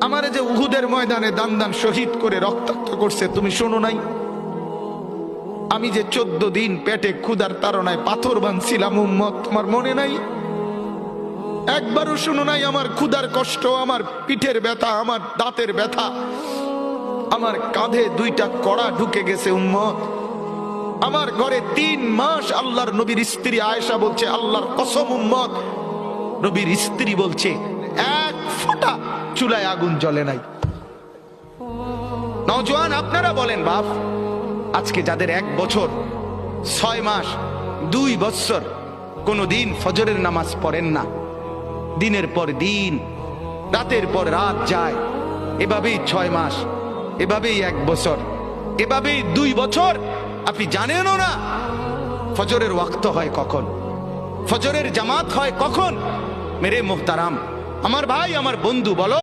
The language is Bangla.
আমারে যে উহুদের ময়দানে দান দান শহীদ করে রক্তাক্ত করছে, তুমি শোনো নাই? আমি যে 14 দিন পেটে ক্ষুধার তাড়নায় পাথর বাঁধছিলাম উম্মত, তোমার মনে নাই? একবারও শুনো নাই আমার ক্ষুধার কষ্ট, আমার পিঠের ব্যথা, আমার দাঁতের ব্যথা, আমার কাঁধে 2টা কড়া ঢুকে গেছে উম্মত। আমার ঘরে 3 মাস আল্লাহর নবীর স্ত্রী আয়েশা বলছে, আল্লাহর কসম উম্মত, নবীর স্ত্রী বলছে 1 ফোঁটা চুলায় আগুন জ্বলে নাই। নওজোয়ান আপনারা বলেন বাপ, আজকে যাদের 1 বছর 6 মাস 2 বছর কোনদিন ফজরের নামাজ পড়েন না, দিনের পর দিন রাতের পর রাত যায়, এভাবেই 6 মাস, এভাবেই 1 বছর, এভাবেই 2 বছর, আপনি জানেনও না ফজরের ওয়াক্ত হয় কখন, ফজরের জামাত হয় কখন। মেরে মোহতারাম, আমার ভাই, আমার বন্ধু, বলো।